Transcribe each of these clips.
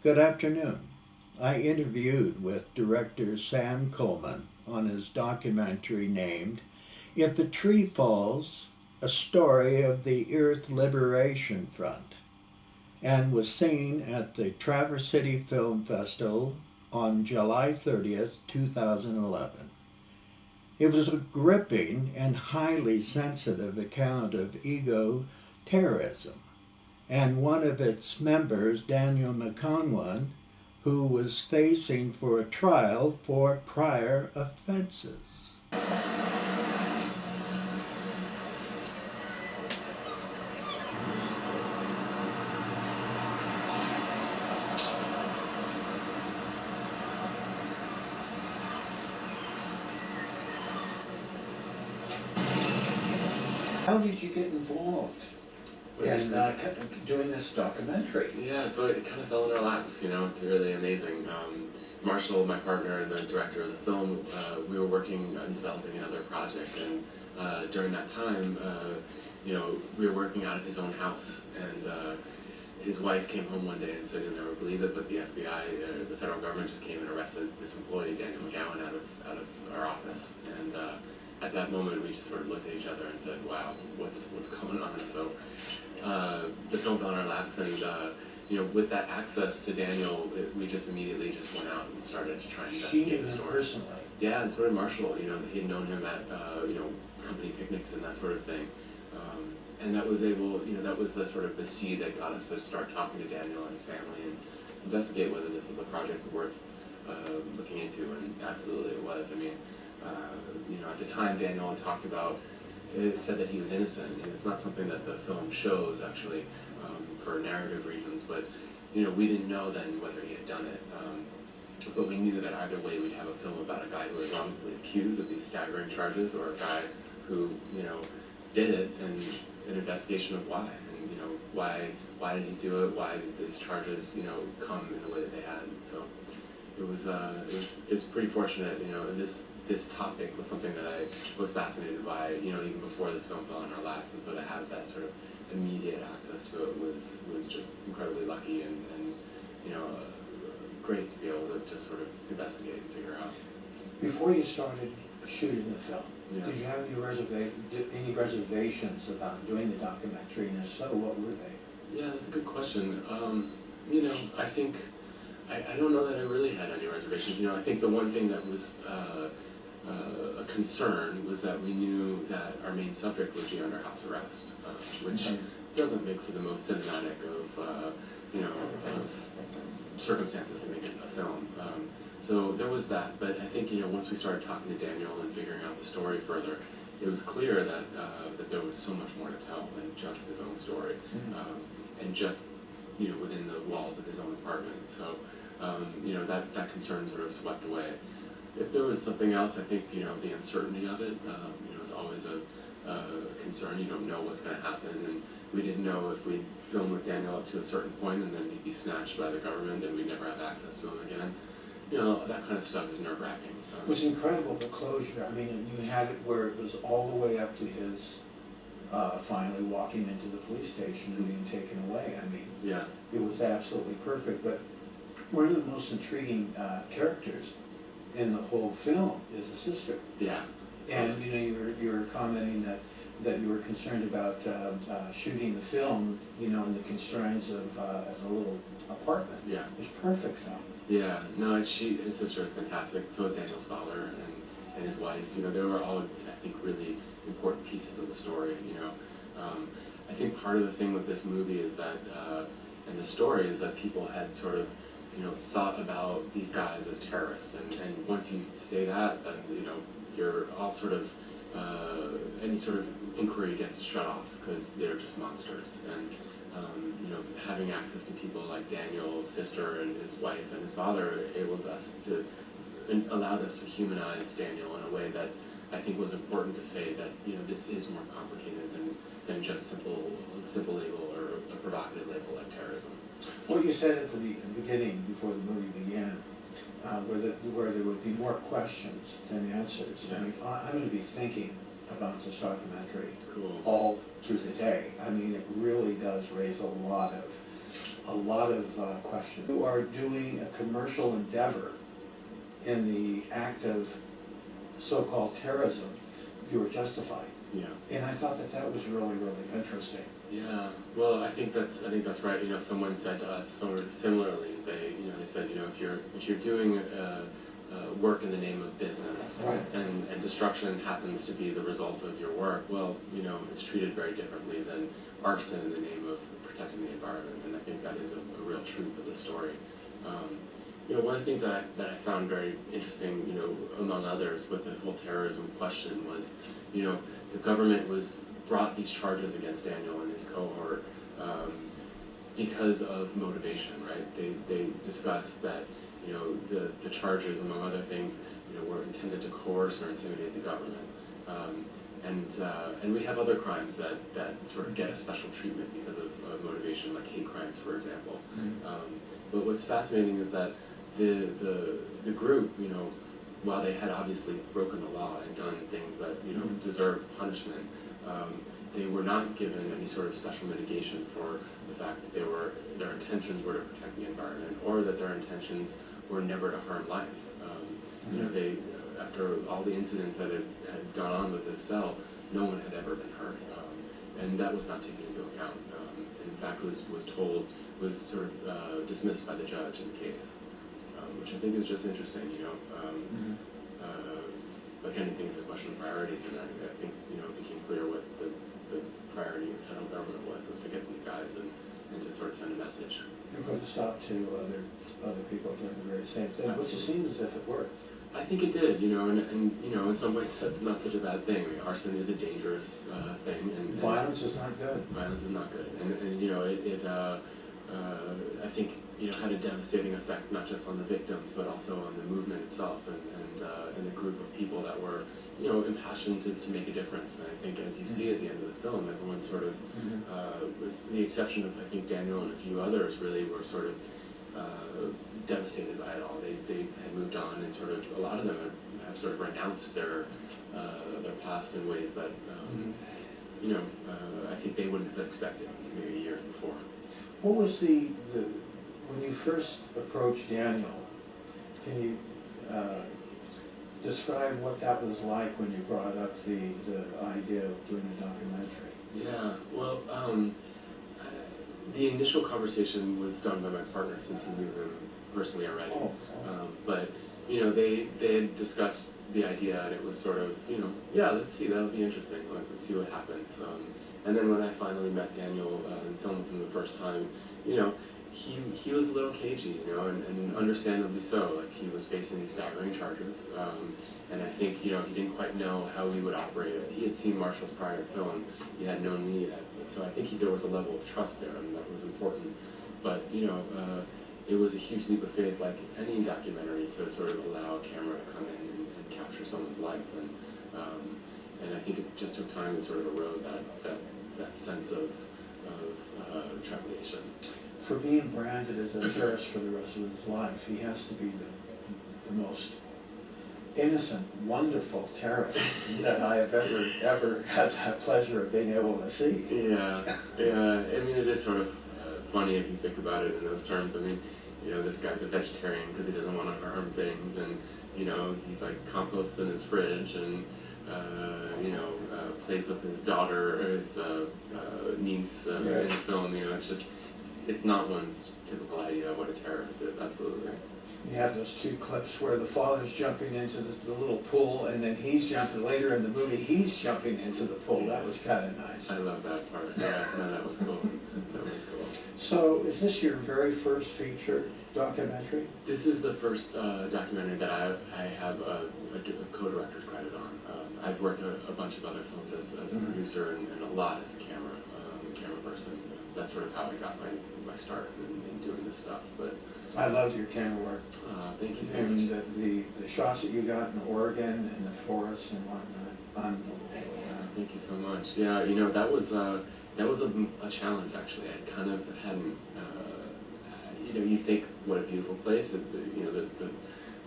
Good afternoon. I interviewed with Director Sam Cullman on his documentary named If a Tree Falls, a Story of the Earth Liberation Front, and was seen at the Traverse City Film Festival on July 30th, 2011. It was a gripping and highly sensitive account of eco-terrorism, and one of its members, Daniel McGowen, who was facing for a trial for prior offences. How did you get involved in doing this documentary? Yeah, so it kind of fell in our laps, it's really amazing. Marshall, my partner and the director of the film, we were working on developing another project, and during that time, we were working out of his own house, and his wife came home one day and said, "You'll never believe it, but the FBI, the federal government, just came and arrested this employee, Daniel McGowen, out of our office." And at that moment, we just sort of looked at each other and said, "Wow, what's going on?" And so the film fell in our laps, and with that access to Daniel, we just immediately just went out and started to try and investigate the story. Personally. Yeah, and so did Marshall. He'd known him at company picnics and that sort of thing. And that was that was the sort of the seed that got us to start talking to Daniel and his family and investigate whether this was a project worth looking into, and absolutely it was. I mean, at the time Daniel had talked about, it said that he was innocent, and it's not something that the film shows actually for narrative reasons, but we didn't know then whether he had done it. But we knew that either way we'd have a film about a guy who was wrongfully accused of these staggering charges, or a guy who did it, and an investigation of why, and why did he do it, why did these charges come in the way that they had. So it's pretty fortunate, and this topic was something that I was fascinated by, even before this film fell in our laps, and so to have that sort of immediate access to it was just incredibly lucky, and great to be able to just sort of investigate and figure out. Before you started shooting the film, Yeah. did you have any reservations about doing the documentary, and if so, what were they? Yeah, that's a good question. I think I don't know that I really had any reservations. I think the one thing that was a concern was that we knew that our main subject would be under house arrest, which doesn't make for the most cinematic of circumstances to make a film. So there was that, but I think once we started talking to Daniel and figuring out the story further, it was clear that that there was so much more to tell than just his own story, and just within the walls of his own apartment. So that concern sort of swept away. If there was something else, I think the uncertainty of it is always a concern. You don't know what's going to happen, and we didn't know if we'd film with Daniel up to a certain point and then he'd be snatched by the government and we'd never have access to him again. That kind of stuff is nerve-wracking. It was incredible, the closure. I mean, you had it where it was all the way up to his finally walking into the police station and being taken away. I mean, yeah, it was absolutely perfect. But one of the most intriguing characters in the whole film is the sister. yeah. And you were commenting that you were concerned about shooting the film, in the constraints of a little apartment. Yeah. It's perfect film. Yeah, no, his sister is fantastic. So is Daniel's father and his wife. They were all, I think, really important pieces of the story. I think part of the thing with this movie is that, and the story is that people had sort of, thought about these guys as terrorists, and once you say that, then you're all sort of any sort of inquiry gets shut off because they're just monsters. And having access to people like Daniel's sister and his wife and his father allowed us to humanize Daniel in a way that I think was important to say that this is more complicated than just simple label or a provocative label like terrorism. What you said at the beginning, before the movie began, where there would be more questions than answers. Yeah. I mean, I'm going to be thinking about this documentary Cool. all through the day. I mean, it really does raise a lot of a lot of questions. You are doing a commercial endeavor in the act of so-called terrorism. You were justified. Yeah. And I thought that that was really, really interesting. Yeah. Well, I think that's right. You know, someone said to us sort of similarly. They said, if you're doing work in the name of business, right, and destruction happens to be the result of your work, well, it's treated very differently than arson in the name of protecting the environment. And I think that is a real truth of the story. One of the things that I found very interesting, among others, with the whole terrorism question was, the government brought these charges against Daniel and his cohort because of motivation, right? They discussed that, the charges, among other things, were intended to coerce or intimidate the government. And we have other crimes that sort of get a special treatment because of motivation, like hate crimes, for example. Mm-hmm. But what's fascinating is that the group, while they had obviously broken the law and done things that mm-hmm. deserved punishment, they were not given any sort of special mitigation for the fact that their intentions were to protect the environment, or that their intentions were never to harm life. Mm-hmm. They after all the incidents that had gone on with this cell, no one had ever been hurt, and that was not taken into account. In fact, was sort of dismissed by the judge in the case, which I think is just interesting. Mm-hmm. Like anything, it's a question of priorities, and I think it became clear what the priority of the federal government was to get these guys and to sort of send a message. You put a stop to other people doing the very same thing, which it seems as if it worked. I think it did, and in some ways that's not such a bad thing. I mean, arson is a dangerous thing, and violence is not good. Violence is not good, and I think had a devastating effect not just on the victims but also on the movement itself and the group of people that were impassioned to make a difference. And I think as you see at the end of the film, everyone sort of, mm-hmm. with the exception of I think Daniel and a few others, really were sort of devastated by it all. They had moved on, and sort of a lot of them have sort of renounced their past in ways that I think they wouldn't have expected maybe years before. What was when you first approached Daniel, can you describe what that was like when you brought up the idea of doing a documentary? Yeah, well, the initial conversation was done by my partner, since he knew him personally already. But they had discussed the idea, and it was sort of yeah, let's see, that'll be interesting. Let's see what happens. And then when I finally met Daniel and filmed with him the first time, he was a little cagey, and understandably so. Like, he was facing these staggering charges, and I think he didn't quite know how we would operate it. He had seen Marshall's prior film, he hadn't known me yet, and so I think there was a level of trust there, and that was important. But it was a huge leap of faith, like any documentary, to sort of allow a camera to come in and capture someone's life, and I think it just took time to sort of erode that sense of trepidation. For being branded as a terrorist for the rest of his life, he has to be the most innocent, wonderful terrorist that I have ever had that pleasure of being able to see. Yeah. I mean, it is sort of funny if you think about it in those terms. I mean, this guy's a vegetarian because he doesn't want to harm things, and he like composts in his fridge, and plays with his daughter or his niece in the film. It's not one's typical idea of what a terrorist is. Absolutely. You have those two clips where the father's jumping into the little pool, and then he's jumping later in the movie. He's jumping into the pool. That was kind of nice. I love that part. Yeah, no, that was cool. That was cool. So, is this your very first feature documentary? This is the first documentary that I have a co-director's credit on. I've worked a bunch of other films as a producer and a lot as a camera person. That's sort of how I got my start in doing this stuff. But I loved your camera work. Thank you so much. And the shots that you got in Oregon and the forests and whatnot, unbelievable. Thank you so much. Yeah, that was a challenge, actually. I kind of hadn't. You think, what a beautiful place.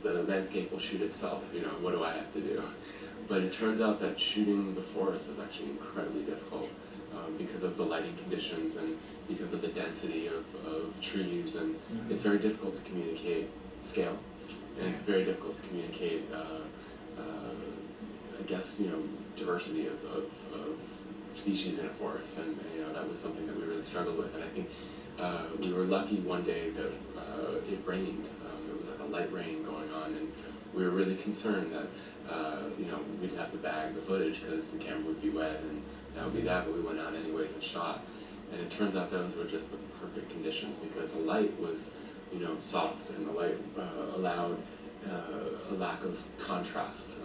The landscape will shoot itself. What do I have to do? But it turns out that shooting the forest is actually incredibly difficult. because of the lighting conditions and because of the density of trees, and it's very difficult to communicate scale, and it's very difficult to communicate, I guess, diversity of species in a forest, and that was something that we really struggled with, and I think we were lucky one day that it rained. It was like a light rain going on, and we were really concerned that we'd have to bag the footage because the camera would be wet, and that would be that, but we went out anyways and shot. And it turns out those were just the perfect conditions because the light was, soft, and the light allowed a lack of contrast,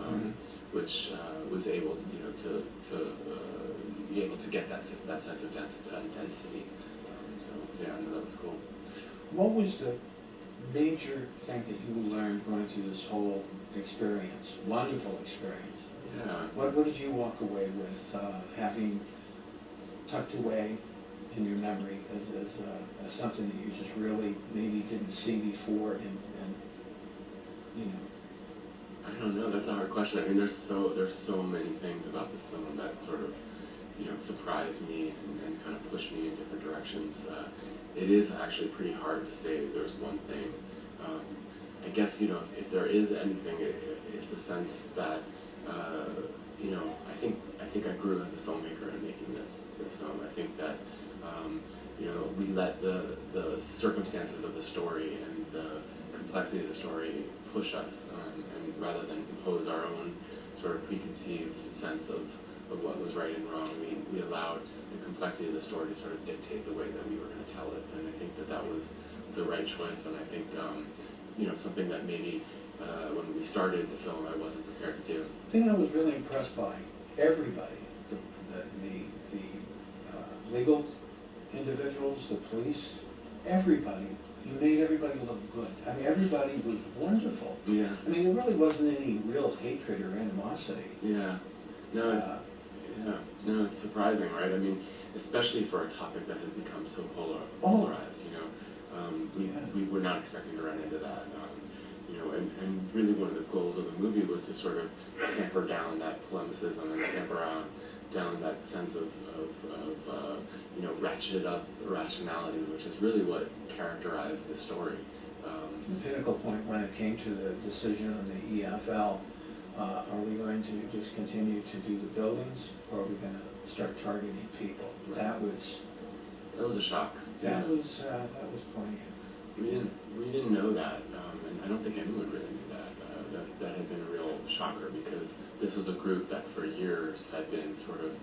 which was able, to be able to get that sense of density. So yeah, no, that was cool. What was the major thing that you learned going through this whole experience? Wonderful experience. Yeah. What did you walk away with, having tucked away in your memory as something that you just really maybe didn't see before, and I don't know. That's a hard question. I mean, there's so many things about this film that sort of surprised me and kind of pushed me in different directions. It is actually pretty hard to say there's one thing. I guess if there is anything, it's the sense that I think I grew as a filmmaker in making this film. I think that we let the circumstances of the story and the complexity of the story push us, and rather than impose our own sort of preconceived sense of what was right and wrong, we allowed the complexity of the story to sort of dictate the way that we were going to tell it. And I think that was the right choice, and I think something that maybe when we started the film I wasn't prepared to do. The thing I was really impressed by, everybody, the legal individuals, the police, everybody, you made everybody look good. I mean, everybody was wonderful. Yeah. I mean, there really wasn't any real hatred or animosity. Yeah. No, it's surprising, right? I mean, especially for a topic that has become so polarized, we were not expecting to run into that. And really one of the goals of the movie was to sort of tamper down that polemicism and tamper down that sense of ratcheted up rationality, which is really what characterized the story. The pinnacle point when it came to the decision on the EFL, are we going to just continue to do the buildings, or are we going to start targeting people? Right. That was a shock. That was poignant. We didn't know that, and I don't think anyone really knew that. That had been a real shocker, because this was a group that for years had been sort of,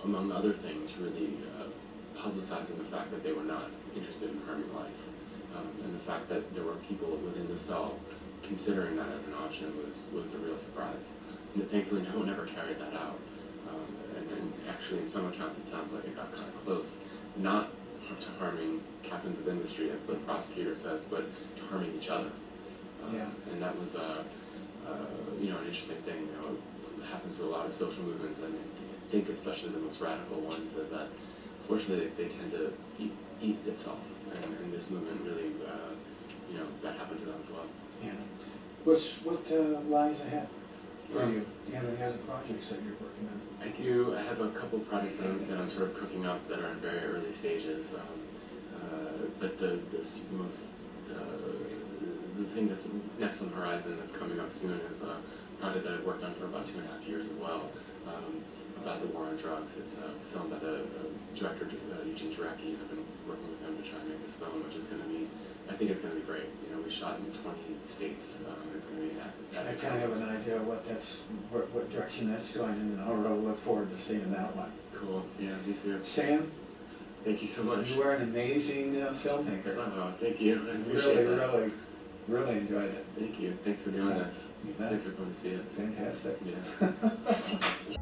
among other things, really publicizing the fact that they were not interested in harming life, and the fact that there were people within the cell considering that as an option was a real surprise. And thankfully, no one ever carried that out. And actually, in some accounts, it sounds like it got kind of close, not to harming captains of industry, as the prosecutor says, but to harming each other. And that was an interesting thing. It happens to a lot of social movements, and I think especially the most radical ones, is that unfortunately they tend to eat itself. And this movement really, that happened to them as well. Yeah. What lies ahead for you? Do you have any other projects that you're working on? I do. I have a couple of projects that I'm sort of cooking up that are in very early stages. But the thing that's next on the horizon that's coming up soon is a project that I've worked on for about 2.5 years as well, about the war on drugs. It's a film by the director Director, and I've been working with him to try and make this film, which is going to be, I think it's going to be great. We shot in 20 states. It's going to be I kind of have an idea of what direction that's going in, and I'll really look forward to seeing that one. Cool. Yeah, me too. Sam, thank you so much. You are an amazing filmmaker. Oh, thank you. I appreciate that. Really enjoyed it. Thank you. Thanks for doing this. You bet. Thanks for coming to see it. Fantastic. Yeah.